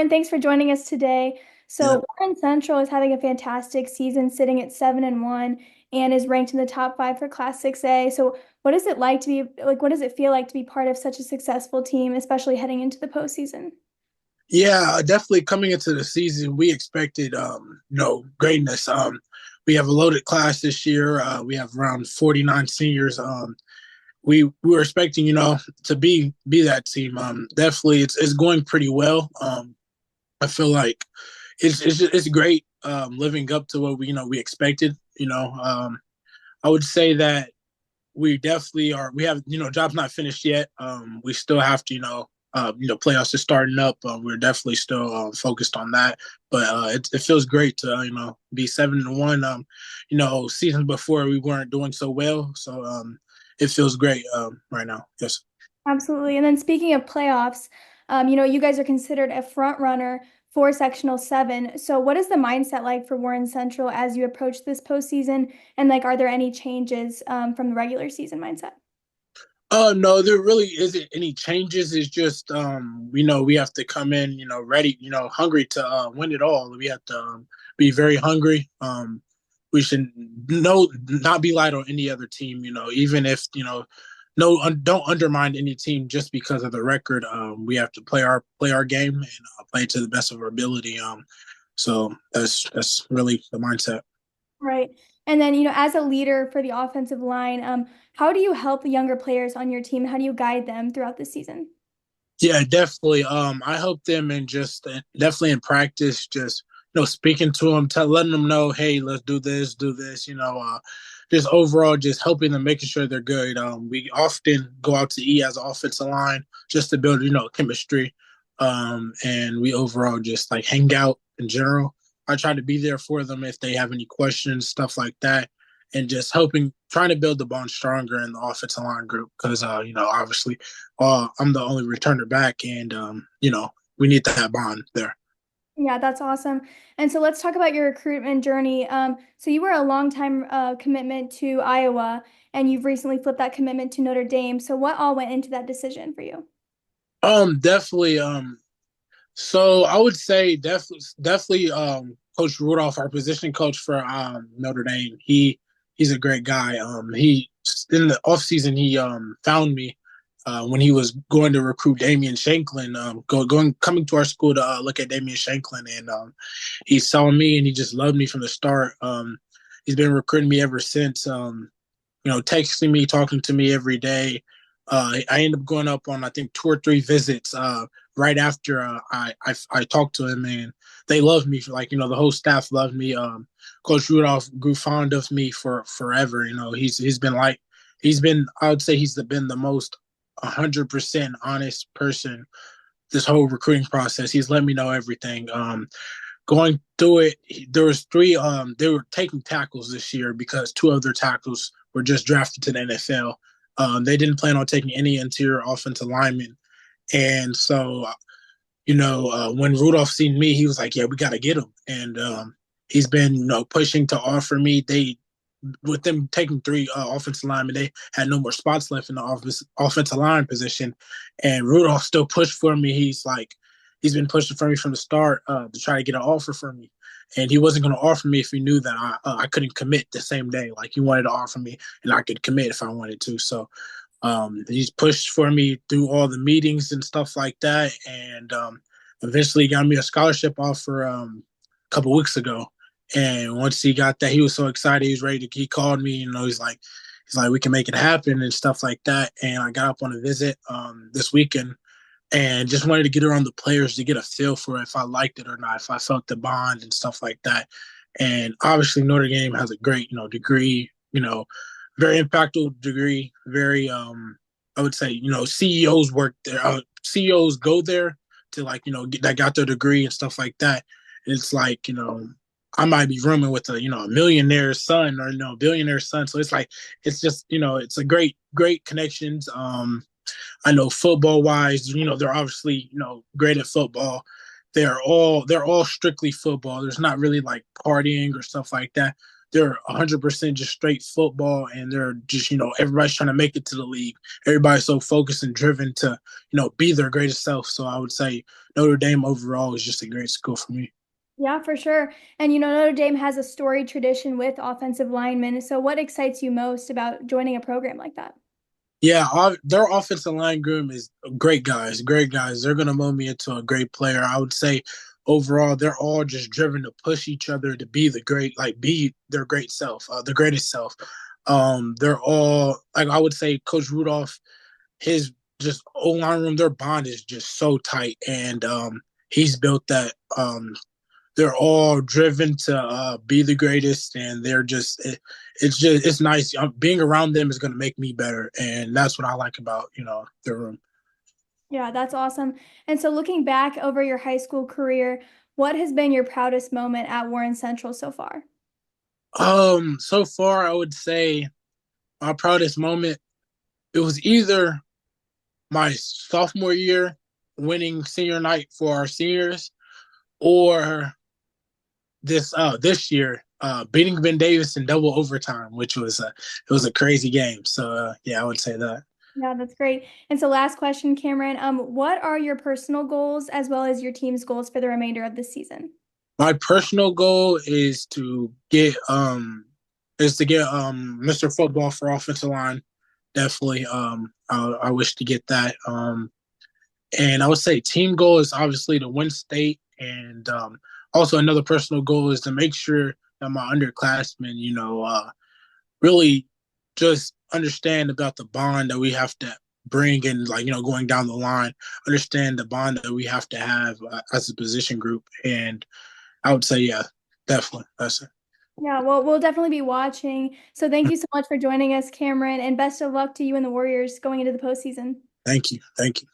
Cameron, thanks for joining us today. Yeah. So Warren Central is having a fantastic season, sitting at 7-1, and is ranked in the top five for Class 6A. So what is it like to be like? What does it feel like to be part of such a successful team, especially heading into the postseason? Yeah, definitely coming into the season, we expected, greatness. We have a loaded class this year. We have around 49 seniors. We were expecting, to be that team. Definitely, it's going pretty well. I feel like it's great living up to what we expected. I would say that we definitely are. We have job's not finished yet. We still have to playoffs are starting up. We're definitely still focused on that, but it feels great to be 7-1. Seasons before we weren't doing so well, so it feels great right now. Yes. Absolutely. And then speaking of playoffs, you guys are considered a front runner for Sectional 7. So what is the mindset like for Warren Central as you approach this postseason? And like, are there any changes from the regular season mindset? No, there really isn't any changes. It's just we have to come in, ready, hungry to win it all. We have to be very hungry. We should not be light on any other team, even if, no don't undermine any team just because of the record. We have to play our game and play to the best of our ability. So that's really the mindset. Right. And then, as a leader for the offensive line, how do you help the younger players on your team? How do you guide them throughout the season? Yeah, definitely. I help them and just definitely in practice, just speaking to them, letting them know, hey, let's do this. Just overall, just helping them, making sure they're good. We often go out to eat as an offensive line just to build, chemistry. And we overall just like hang out in general. I try to be there for them if they have any questions, stuff like that, and just helping, trying to build the bond stronger in the offensive line group because, obviously I'm the only returner back, and we need that bond there. Yeah, that's awesome. And so let's talk about your recruitment journey. So you were a long time commitment to Iowa, and you've recently flipped that commitment to Notre Dame. So what all went into that decision for you? Definitely. So I would say definitely, Coach Rudolph, our position coach for Notre Dame. He's a great guy. He in the off season he found me when he was going to recruit Damian Shanklin, coming to our school to look at Damian Shanklin, and he saw me and he just loved me from the start. He's been recruiting me ever since. Texting me, talking to me every day. I ended up going up on I think 2 or 3 visits right after I talked to him, and they loved me. For, the whole staff loved me. Coach Rudolph grew fond of me for forever. He's been I would say been the most 100% honest person this whole recruiting process. He's let me know everything. Going through it, there was 3. They were taking tackles this year because 2 of their tackles were just drafted to the NFL. They didn't plan on taking any interior offensive linemen, and so when Rudolph seen me, he was like, "Yeah, we got to get him." And he's been pushing to offer me. They with them taking 3 offensive linemen, they had no more spots left in the offensive line position, and Rudolph still pushed for me. He's been pushing for me from the start to try to get an offer for me, and he wasn't going to offer me if he knew that I couldn't commit the same day. Like he wanted to offer me, and I could commit if I wanted to. So he's pushed for me through all the meetings and stuff like that, and eventually got me a scholarship offer a couple weeks ago. And once he got that, he was so excited. He was ready to. He called me. He's like, we can make it happen and stuff like that. And I got up on a visit this weekend, and just wanted to get around the players to get a feel for if I liked it or not, if I felt the bond and stuff like that. And obviously, Notre Dame has a great, degree. Very impactful degree. Very, I would say, CEOs work there. CEOs go there to that got their degree and stuff like that. And it's like I might be rooming with a millionaire son or billionaire son. So it's just it's a great connections. I know football wise, they're obviously great at football. They're all strictly football. There's not really like partying or stuff like that. they're 100% just straight football, and they're just everybody's trying to make it to the league. Everybody's so focused and driven to be their greatest self. So I would say Notre Dame overall is just a great school for me. Yeah, for sure. And Notre Dame has a storied tradition with offensive linemen. So what excites you most about joining a program like that? Yeah, their offensive line group is great guys, great guys. They're gonna mold me into a great player. I would say overall, they're all just driven to push each other to be be their great self, the greatest self. They're all like I would say, Coach Rudolph, his just O line room, their bond is just so tight, and he's built that. They're all driven to be the greatest, and it's nice. Being around them is going to make me better, and that's what I like about their room. Yeah, that's awesome. And so looking back over your high school career, what has been your proudest moment at Warren Central so far? So far I would say my proudest moment, it was either my sophomore year winning senior night for our seniors, or this year beating Ben Davis in double overtime, which was it was a crazy game. So yeah, I would say that. Yeah, that's great. And so last question, Cameron, what are your personal goals as well as your team's goals for the remainder of the season? My personal goal is to get Mr. Football for offensive line. Definitely. I wish to get that. And I would say team goal is obviously to win state, and also another personal goal is to make sure that my underclassmen, really just understand about the bond that we have to bring in, like going down the line, understand the bond that we have to have as a position group. And I would say, yeah, definitely. That's it. Yeah, well, we'll definitely be watching. So thank you so much for joining us, Cameron, and best of luck to you and the Warriors going into the postseason. Thank you. Thank you.